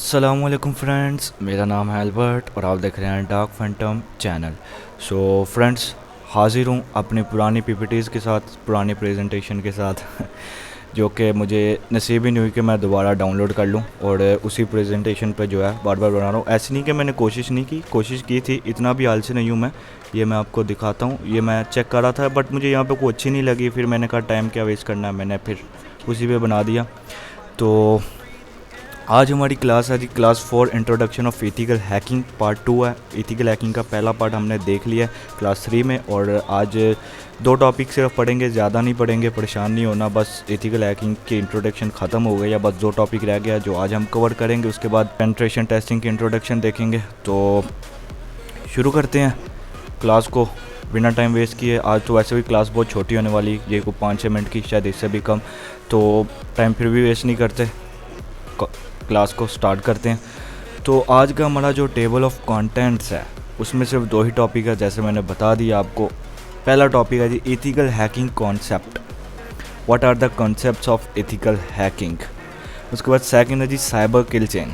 अस्सलामुअलैकुम फ्रेंड्स, मेरा नाम है अल्बर्ट और आप देख रहे हैं dark Phantom channel. So friends, हाज़िर हूँ अपनी पुरानी पीपीटीज़ के साथ, पुरानी प्रेजेंटेशन के साथ जो कि मुझे नसीब ही नहीं हुई कि मैं दोबारा डाउनलोड कर लूँ और उसी प्रेजेंटेशन पे जो है बार बार बना रहा हूँ। ऐसे नहीं कि मैंने कोशिश की थी, इतना भी आलसी नहीं हूँ मैं। ये मैं आपको दिखाता हूँ, ये मैं चेक कर रहा था बट मुझे यहाँ पे कोई अच्छी नहीं लगी। फिर मैंने कहा टाइम क्या वेस्ट करना है, मैंने फिर उसी पे बना दिया। तो आज हमारी क्लास है जी, class 4 introduction of ethical hacking part 2 है। एथिकल हैकिंग का पहला पार्ट हमने देख लिया है क्लास 3 में और आज 2 टॉपिक सिर्फ पढ़ेंगे, ज़्यादा नहीं पढ़ेंगे, परेशान नहीं होना। बस एथिकल हैकिंग की इंट्रोडक्शन ख़त्म हो गई या बस 2 टॉपिक रह गया जो आज हम कवर करेंगे। उसके बाद पेनिट्रेशन टेस्टिंग की इंट्रोडक्शन देखेंगे। तो शुरू करते हैं क्लास को बिना टाइम वेस्ट किए। आज तो वैसे भी क्लास बहुत छोटी होने वाली, ये को 5-6 मिनट की, शायद इससे भी कम। तो टाइम फिर भी वेस्ट नहीं करते, क्लास को स्टार्ट करते हैं। तो आज का हमारा जो टेबल ऑफ कंटेंट्स है उसमें सिर्फ 2 ही टॉपिक है, जैसे मैंने बता दिया आपको। पहला टॉपिक है जी ethical hacking concept, what are the concepts of ethical hacking. उसके बाद सेकंड है जी साइबर किल चेन।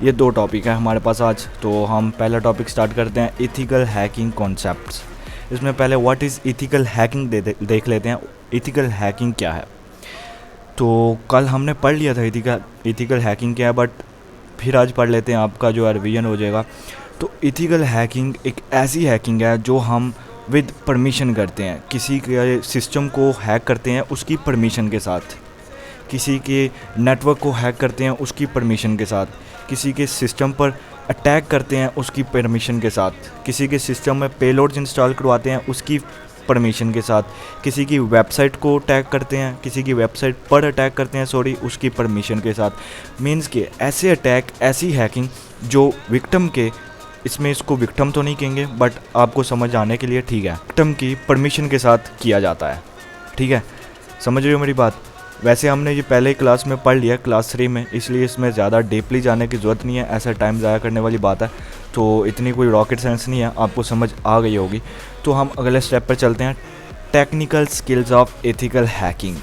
ये 2 टॉपिक है हमारे पास आज। तो हम पहला टॉपिक स्टार्ट करते हैं, एथिकल हैकिंग कॉन्सेप्ट्स। इसमें पहले व्हाट इज़ एथिकल हैकिंग देख लेते हैं। एथिकल हैकिंग क्या है? तो कल हमने पढ़ लिया था एथिकल हैकिंग क्या है, बट फिर आज पढ़ लेते हैं, आपका जो है रिवीजन हो जाएगा। तो एथिकल हैकिंग एक ऐसी हैकिंग है जो हम विद परमिशन करते हैं, किसी के सिस्टम को हैक करते हैं उसकी परमिशन के साथ, किसी के नेटवर्क को हैक करते हैं उसकी परमिशन के साथ, किसी के सिस्टम पर अटैक करते हैं उसकी परमिशन के साथ, किसी के सिस्टम में पेलोड्स इंस्टॉल करवाते हैं उसकी परमिशन के साथ, किसी की वेबसाइट को अटैक करते हैं, किसी की वेबसाइट पर अटैक करते हैं उसकी परमिशन के साथ। मीन्स के ऐसे अटैक, ऐसी हैकिंग जो विक्टिम के, इसमें इसको विक्टिम तो नहीं कहेंगे बट आपको समझ आने के लिए ठीक है, विक्टिम की परमिशन के साथ किया जाता है। ठीक है, समझ रहे हो मेरी बात? वैसे हमने ये पहले ही क्लास में पढ़ लिया क्लास 3 में, इसलिए इसमें ज़्यादा डीपली जाने की ज़रूरत नहीं है, ऐसा टाइम ज़ाया करने वाली बात है। तो इतनी कोई रॉकेट साइंस नहीं है, आपको समझ आ गई होगी। तो हम अगले स्टेप पर चलते हैं, technical skills of ethical hacking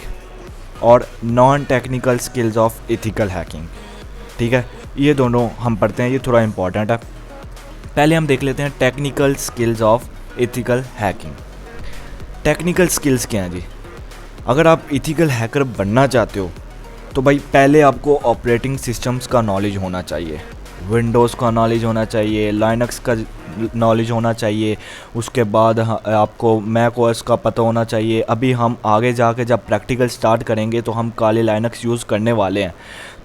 और non technical skills of ethical hacking. ठीक है, ये दोनों हम पढ़ते हैं, ये थोड़ा इंपॉर्टेंट है। पहले हम देख लेते हैं technical skills of ethical hacking. Technical skills क्या हैं जी? अगर आप एथिकल हैकर बनना चाहते हो तो भाई पहले आपको ऑपरेटिंग सिस्टम्स का नॉलेज होना चाहिए, विंडोज़ का नॉलेज होना चाहिए, लाइनक्स का नॉलेज होना चाहिए। उसके बाद आपको मैक ओएस का पता होना चाहिए। अभी हम आगे जाके जब प्रैक्टिकल स्टार्ट करेंगे तो हम काली लाइनक्स यूज़ करने वाले हैं।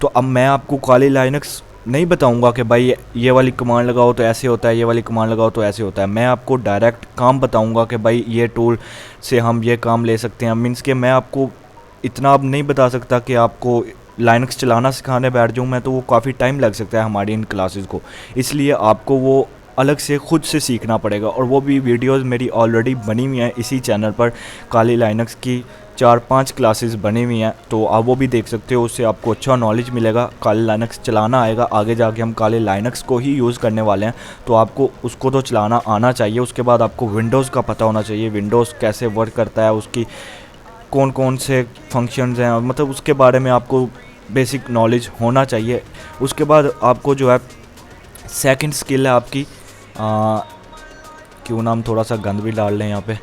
तो अब मैं आपको काली लाइनक्स नहीं बताऊंगा कि भाई ये वाली कमांड लगाओ तो ऐसे होता है, ये वाली कमांड लगाओ तो ऐसे होता है। मैं आपको डायरेक्ट काम बताऊंगा कि भाई ये टूल से हम ये काम ले सकते हैं। मीन्स कि मैं आपको इतना अब नहीं बता सकता कि आपको लाइनक्स चलाना सिखाने बैठ जाऊँ मैं, तो वो काफ़ी टाइम लग सकता है हमारी इन क्लासेस को। इसलिए आपको वो अलग से खुद से सीखना पड़ेगा, और वो भी वीडियोस मेरी ऑलरेडी बनी हुई हैं इसी चैनल पर। काली लाइनक्स की 4-5 क्लासेस बनी हुई हैं, तो आप वो भी देख सकते हो, उससे आपको अच्छा नॉलेज मिलेगा। काली लाइनक्स चलाना आएगा, आगे जाके हम काली लाइनक्स को ही यूज़ करने वाले हैं, तो आपको उसको तो चलाना आना चाहिए। उसके बाद आपको विंडोज़ का पता होना चाहिए, विंडोज़ कैसे वर्क करता है, उसकी कौन कौन से फंक्शंस हैं, मतलब उसके बारे में आपको बेसिक नॉलेज होना चाहिए। उसके बाद आपको जो है सेकंड स्किल है आपकी, क्यों ना हम थोड़ा सा गंद भी डाल लें यहाँ पे।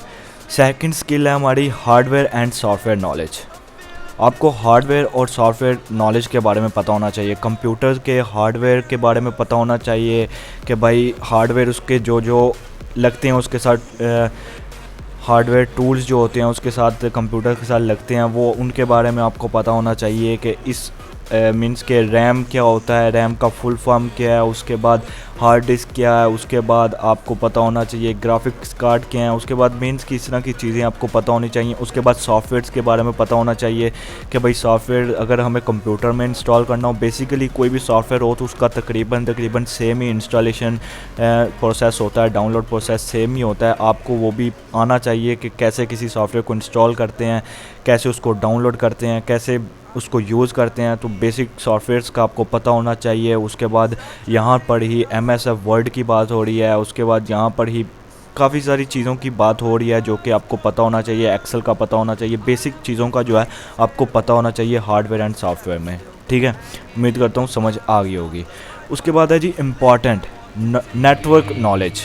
सेकंड स्किल है हमारी हार्डवेयर एंड सॉफ्टवेयर नॉलेज। आपको हार्डवेयर और सॉफ्टवेयर नॉलेज के बारे में पता होना चाहिए, कंप्यूटर के हार्डवेयर के बारे में पता होना चाहिए कि भाई हार्डवेयर उसके जो जो लगते हैं उसके साथ, हार्डवेयर टूल्स जो होते हैं उसके साथ कंप्यूटर के साथ लगते हैं, वो उनके बारे में आपको पता होना चाहिए कि इस मीन्स के रैम क्या होता है, रैम का फुल फॉर्म क्या है, उसके बाद हार्ड डिस्क क्या है, उसके बाद आपको पता होना चाहिए ग्राफिक्स कार्ड क्या है, उसके बाद मीन्स की इस तरह की चीज़ें आपको पता होनी चाहिए। उसके बाद सॉफ्टवेयर्स के बारे में पता होना चाहिए कि भाई सॉफ्टवेयर अगर हमें कंप्यूटर में इंस्टॉल करना हो, बेसिकली कोई भी सॉफ्टवेयर हो तो उसका तकरीबन सेम ही इंस्टॉलेशन प्रोसेस होता है, डाउनलोड प्रोसेस सेम ही होता है। आपको वो भी आना चाहिए कि कैसे किसी सॉफ्टवेयर को इंस्टॉल करते हैं, कैसे उसको डाउनलोड करते हैं, कैसे उसको यूज़ करते हैं। तो बेसिक सॉफ्टवेयर्स का आपको पता होना चाहिए। उसके बाद यहाँ पर ही MS वर्ड की बात हो रही है, उसके बाद यहाँ पर ही काफ़ी सारी चीज़ों की बात हो रही है जो कि आपको पता होना चाहिए। एक्सेल का पता होना चाहिए, बेसिक चीज़ों का जो है आपको पता होना चाहिए हार्डवेयर एंड सॉफ्टवेयर में। ठीक है, उम्मीद करता हूँ समझ आ गई होगी। उसके बाद है जी इम्पॉर्टेंट नेटवर्क नॉलेज।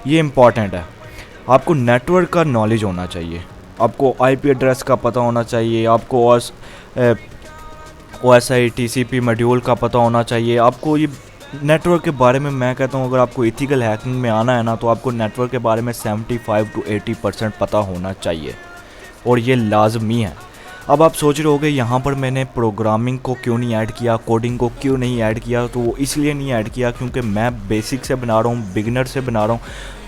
ये इम्पॉर्टेंट है, आपको नेटवर्क का नॉलेज होना चाहिए, आपको आईपी एड्रेस का पता होना चाहिए, आपको OSI TCP मॉड्यूल का पता होना चाहिए। आपको ये नेटवर्क के बारे में मैं कहता हूँ, अगर आपको एथिकल हैकिंग में आना है ना, तो आपको नेटवर्क के बारे में 75 to 80% पता होना चाहिए, और ये लाजमी है। अब आप सोच रहे होगे यहाँ पर मैंने प्रोग्रामिंग को क्यों नहीं ऐड किया, कोडिंग को क्यों नहीं ऐड किया। तो वो इसलिए नहीं ऐड किया क्योंकि मैं बेसिक से बना रहा हूँ, बिगिनर से बना रहा हूँ।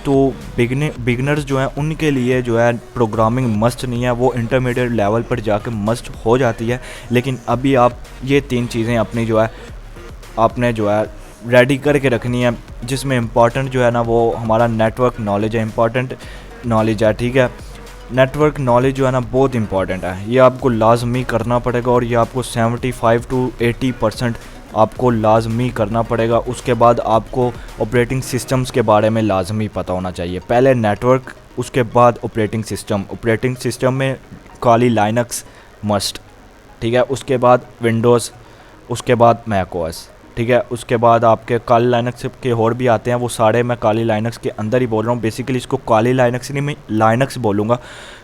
तो बिगिनर्स जो हैं उनके लिए जो है प्रोग्रामिंग मस्ट नहीं है, वो इंटरमीडिएट लेवल पर जाकर मस्ट हो जाती है। लेकिन अभी आप ये 3 चीज़ें अपनी जो है आपने जो है रेडी करके रखनी है, जिसमें इम्पॉर्टेंट जो है ना वो हमारा नेटवर्क नॉलेज है, इम्पॉर्टेंट नॉलेज है। ठीक है, नेटवर्क नॉलेज जो है ना बहुत इंपॉर्टेंट है, ये आपको लाजमी करना पड़ेगा, और ये आपको 75 to 80% आपको लाजमी करना पड़ेगा। उसके बाद आपको ऑपरेटिंग सिस्टम्स के बारे में लाजमी पता होना चाहिए। पहले नेटवर्क, उसके बाद ऑपरेटिंग सिस्टम। ऑपरेटिंग सिस्टम में काली लाइनक्स मस्ट, ठीक है, उसके बाद विंडोज़, उसके बाद मैक ओएस, ठीक है, उसके बाद आपके काली लाइनक्स के और भी आते हैं, वो सारे मैं काली लाइनक्स के अंदर ही बोल रहा हूँ। बेसिकली इसको काली लाइनक्स नहीं, मैं लाइनक्स बोलूँगा,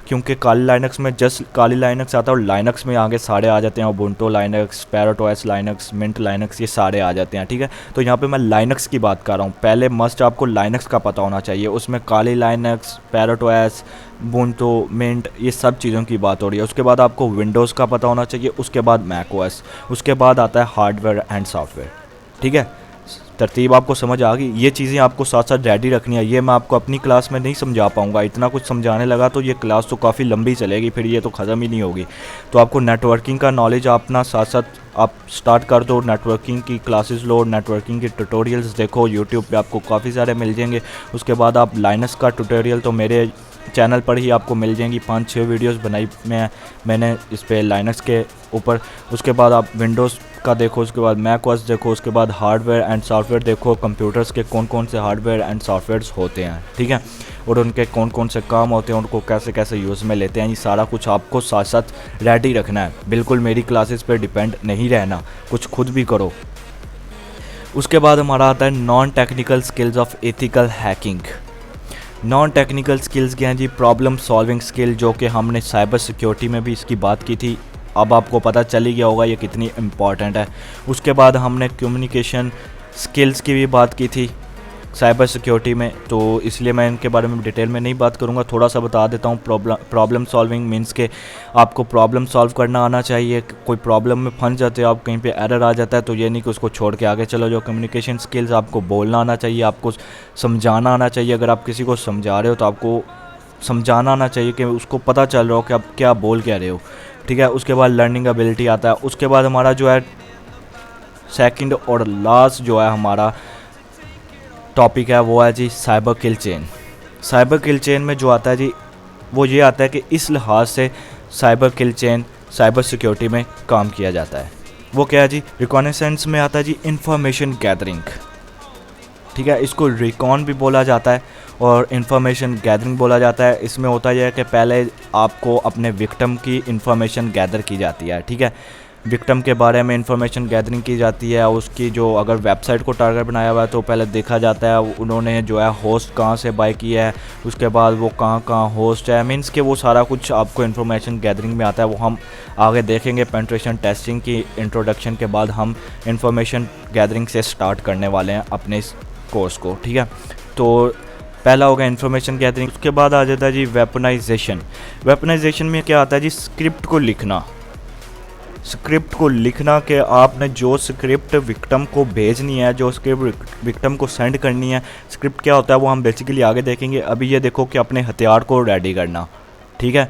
क्योंकि काली लाइनक्स में जस्ट काली लाइनक्स आता है, और लाइनक्स में आगे सारे आ जाते हैं, Ubuntu Linux, Parrot OS Linux, Mint Linux, ये सारे आ जाते हैं। ठीक है, तो यहाँ पे मैं लाइनक्स की बात कर रहा हूँ। पहले मस्ट आपको लाइनक्स का पता होना चाहिए, उसमें Kali Linux, Parrot OS, Ubuntu, Mint, ये सब चीज़ों की बात हो रही है। उसके बाद आपको विंडोज़ का पता होना चाहिए, उसके बाद मैक ओएस, उसके बाद आता है हार्डवेयर एंड सॉफ्टवेयर। ठीक है, तरतीब आपको समझ आ गई। ये चीज़ें आपको साथ साथ रेडी रखनी है। ये मैं आपको अपनी क्लास में नहीं समझा पाऊँगा, इतना कुछ समझाने लगा तो ये क्लास तो काफ़ी लंबी चलेगी, फिर ये तो ख़त्म ही नहीं होगी। तो आपको नेटवर्किंग का नॉलेज अपना साथ साथ आप स्टार्ट कर दो, नेटवर्किंग की क्लासेस लो, नेटवर्किंग के ट्यूटोरियल्स देखो, यूट्यूब पे आपको काफ़ी सारे मिल जाएंगे। उसके बाद आप लाइनक्स का ट्यूटोरियल तो मेरे चैनल पर ही आपको मिल जाएंगी, 5-6 वीडियोस बनाई मैंने इस पे लाइनक्स के ऊपर। उसके बाद आप विंडोज़ का देखो, उसके बाद मैक ओएस देखो, उसके बाद हार्डवेयर एंड सॉफ्टवेयर देखो, कंप्यूटर्स के कौन कौन से हार्डवेयर एंड सॉफ्टवेयर्स होते हैं, ठीक है, और उनके कौन कौन से काम होते हैं, उनको कैसे कैसे यूज़ में लेते हैं। ये सारा कुछ आपको साथ साथ रेडी रखना है, बिल्कुल मेरी क्लासेस पे डिपेंड नहीं रहना, कुछ खुद भी करो। उसके बाद हमारा आता है non technical skills of ethical hacking. Non technical skills क्या हैं जी? प्रॉब्लम सॉल्विंग स्किल, जो कि हमने साइबर सिक्योरिटी में भी इसकी बात की थी, अब आपको पता चल ही गया होगा ये कितनी इम्पॉर्टेंट है। उसके बाद हमने कम्युनिकेशन स्किल्स की भी बात की थी साइबर सिक्योरिटी में, तो इसलिए मैं इनके बारे में डिटेल में नहीं बात करूंगा, थोड़ा सा बता देता हूँ। प्रॉब्लम सॉल्विंग मीन्स के आपको प्रॉब्लम सॉल्व करना आना चाहिए। कोई प्रॉब्लम में फंस जाते हो आप, कहीं पे एरर आ जाता है, तो ये नहीं कि उसको छोड़ के आगे चलो। जो कम्युनिकेशन स्किल्स, आपको बोलना आना चाहिए, आपको समझाना आना चाहिए। अगर आप किसी को समझा रहे हो तो आपको समझाना आना चाहिए कि उसको पता चल रहा हो कि आप क्या बोल कह रहे हो, ठीक है। उसके बाद लर्निंग एबिलिटी आता है। उसके बाद हमारा जो है सेकंड और लास्ट जो है हमारा टॉपिक है वो है जी cyber kill chain. Cyber kill chain में जो आता है जी वो ये आता है कि इस लिहाज से cyber kill chain cyber security में काम किया जाता है। वो क्या है जी? रिकॉनेसेंस में आता है जी इंफॉर्मेशन गैदरिंग, ठीक है, इसको रिकॉन भी बोला जाता है और इंफॉर्मेशन गैदरिंग बोला जाता है। इसमें होता यह है कि पहले आपको अपने विक्टिम की इंफॉर्मेशन गैदर की जाती है, ठीक है, विक्टिम के बारे में इंफॉर्मेशन गैदरिंग की जाती है। उसकी जो अगर वेबसाइट को टारगेट बनाया हुआ है तो पहले देखा जाता है उन्होंने जो है होस्ट कहाँ से बाय किया है, उसके बाद वो कहाँ कहाँ होस्ट है, मीन्स कि वो सारा कुछ आपको इंफॉर्मेशन गैदरिंग में आता है। वो हम आगे देखेंगे पेनिट्रेशन टेस्टिंग की इंट्रोडक्शन के बाद हम इंफॉर्मेशन गैदरिंग से स्टार्ट करने वाले हैं अपने इस कोर्स को, ठीक है। तो पहला होगा इन्फॉर्मेशन गैदरिंग। उसके बाद आ जाता है जी वेपनाइजेशन। वेपनाइजेशन में क्या आता है जी? स्क्रिप्ट को लिखना। स्क्रिप्ट को लिखना कि आपने जो स्क्रिप्ट विक्टिम को भेजनी है, जो स्क्रिप्ट विक्टिम को सेंड करनी है, स्क्रिप्ट क्या होता है वो हम बेसिकली आगे देखेंगे। अभी ये देखो कि अपने हथियार को रेडी करना, ठीक है,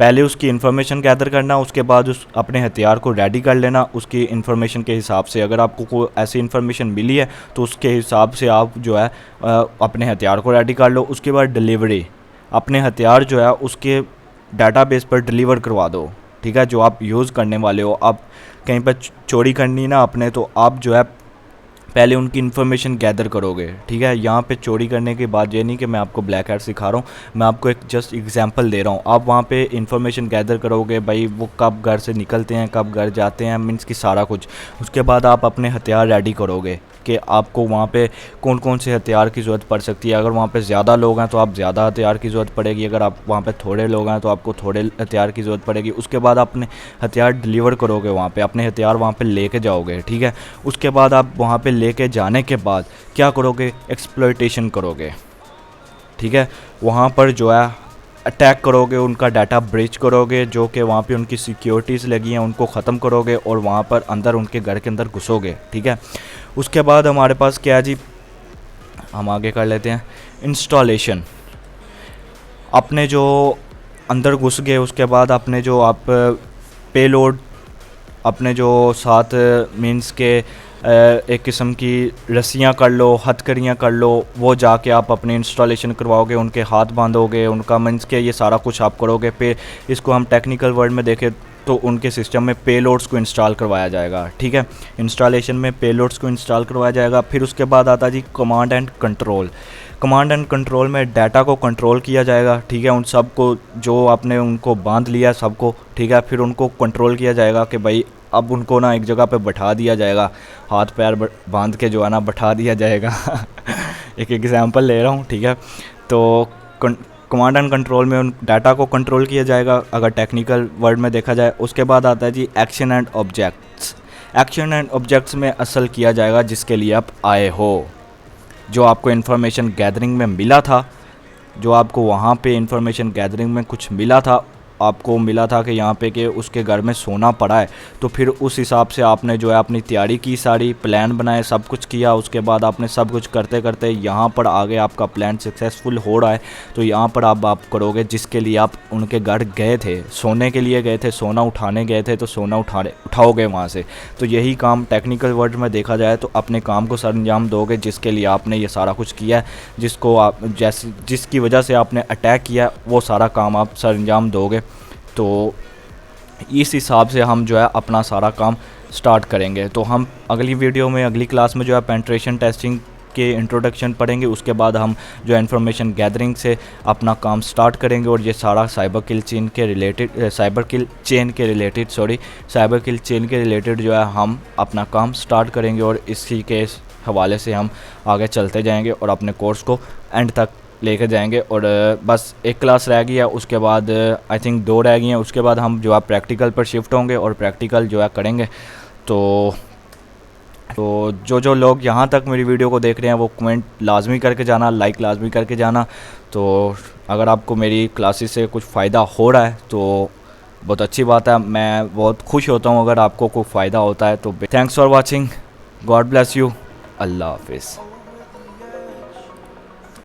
पहले उसकी इन्फॉर्मेशन गैदर करना, उसके बाद उस अपने हथियार को रेडी कर लेना उसकी इन्फॉर्मेशन के हिसाब से। अगर आपको कोई ऐसी इन्फॉर्मेशन मिली है तो उसके हिसाब से आप जो है अपने हथियार को रेडी कर लो। उसके बाद डिलीवरी, अपने हथियार जो है उसके डाटाबेस पर डिलीवर करवा दो, ठीक है, जो आप यूज़ करने वाले हो। आप कहीं पर चोरी करनी ना अपने, तो आप जो है पहले उनकी इन्फॉर्मेशन गैदर करोगे, ठीक है। यहाँ पे चोरी करने की बात ये नहीं कि मैं आपको ब्लैक हैट सिखा रहा हूँ, मैं आपको एक जस्ट एग्जांपल दे रहा हूँ। आप वहाँ पे इन्फॉर्मेशन गैदर करोगे, भाई वो कब घर से निकलते हैं, कब घर जाते हैं, मीन्स कि सारा कुछ। उसके बाद आप अपने हथियार रेडी करोगे कि आपको वहाँ पे कौन कौन से हथियार की ज़रूरत पड़ सकती है। अगर वहाँ पे ज़्यादा लोग हैं तो आप ज़्यादा हथियार की ज़रूरत पड़ेगी, अगर आप वहाँ पे थोड़े लोग हैं तो आपको थोड़े हथियार की ज़रूरत पड़ेगी। उसके बाद अपने हथियार डिलीवर करोगे वहाँ पे, अपने हथियार वहाँ पे लेके जाओगे, ठीक है। उसके बाद आप वहाँ पे लेके जाने के बाद क्या करोगे, एक्सप्लॉयटेशन करोगे, ठीक है। वहाँ पर जो है अटैक करोगे, उनका डाटा ब्रीच करोगे, जो कि वहाँ पे उनकी सिक्योरिटीज़ लगी हैं उनको ख़त्म करोगे और वहाँ पर अंदर उनके घर के अंदर घुसोगे, ठीक है। उसके बाद हमारे पास क्या है जी, हम आगे कर लेते हैं इंस्टॉलेशन। अपने जो अंदर घुस गए उसके बाद अपने जो आप पेलोड अपने जो साथ मीन्स के एक किस्म की रस्सियाँ कर लो, हथकड़ियाँ कर लो, वो जाके आप अपने इंस्टॉलेशन करवाओगे, उनके हाथ बांधोगे, उनका मीन्स के ये सारा कुछ आप करोगे। पे इसको हम टेक्निकल वर्ड में देखें तो उनके सिस्टम में पेलोड्स को इंस्टॉल करवाया जाएगा, ठीक है। इंस्टॉलेशन में पेलोड्स को इंस्टॉल करवाया जाएगा। फिर उसके बाद आता जी command and control. Command and control में डाटा को कंट्रोल किया जाएगा, ठीक है। उन सब को जो आपने उनको बांध लिया सबको, ठीक है, फिर उनको कंट्रोल किया जाएगा कि भाई अब उनको ना एक जगह पे बैठा दिया जाएगा, हाथ पैर बांध के जो है ना बैठा दिया जाएगा एक एग्जांपल ले रहा हूँ, ठीक है। तो कमांड एंड कंट्रोल में उन डाटा को कंट्रोल किया जाएगा, अगर टेक्निकल वर्ड में देखा जाए। उसके बाद आता है जी action and objects. Action and objects में असल किया जाएगा जिसके लिए आप आए हो, जो आपको इन्फॉर्मेशन गैदरिंग में मिला था, जो आपको वहाँ पे इन्फॉर्मेशन गैदरिंग में कुछ मिला था, आपको मिला था कि यहाँ पे कि उसके घर में सोना पड़ा है, तो फिर उस हिसाब से आपने जो है अपनी तैयारी की, सारी प्लान बनाए, सब कुछ किया। उसके बाद आपने सब कुछ करते करते यहाँ पर आगे आपका प्लान सक्सेसफुल हो रहा है, तो यहाँ पर आप करोगे जिसके लिए आप उनके घर गए थे, सोने के लिए गए थे, सोना उठाने गए थे, तो सोना उठाओगे वहाँ से। तो यही काम टेक्निकल वर्ड में देखा जाए तो अपने काम को सरंजाम दोगे जिसके लिए आपने ये सारा कुछ किया है, जिसको आप जैसे जिसकी वजह से आपने अटैक किया, वो सारा काम आप सरंजाम दोगे। तो इस हिसाब से हम जो है अपना सारा काम स्टार्ट करेंगे। तो हम अगली वीडियो में, अगली क्लास में जो है पेनिट्रेशन टेस्टिंग के इंट्रोडक्शन पढ़ेंगे। उसके बाद हम जो है इन्फॉर्मेशन गैदरिंग से अपना काम स्टार्ट करेंगे और ये सारा साइबर किल चेन के रिलेटेड साइबर किल चेन के रिलेटेड जो है हम अपना काम स्टार्ट करेंगे और इसी के हवाले से हम आगे चलते जाएंगे और अपने कोर्स को एंड तक लेकर जाएंगे। और बस एक क्लास रह गई है, उसके बाद आई थिंक 2 रह गई हैं, उसके बाद हम जो है प्रैक्टिकल पर शिफ्ट होंगे और प्रैक्टिकल जो है करेंगे। तो जो लोग यहाँ तक मेरी वीडियो को देख रहे हैं वो कमेंट लाजमी करके जाना, लाइक लाजमी करके जाना। तो अगर आपको मेरी क्लासेस से कुछ फ़ायदा हो रहा है तो बहुत अच्छी बात है, मैं बहुत खुश होता हूँ अगर आपको कोई फ़ायदा होता है। तो thanks for watching, God bless you, अल्लाह हाफिज़।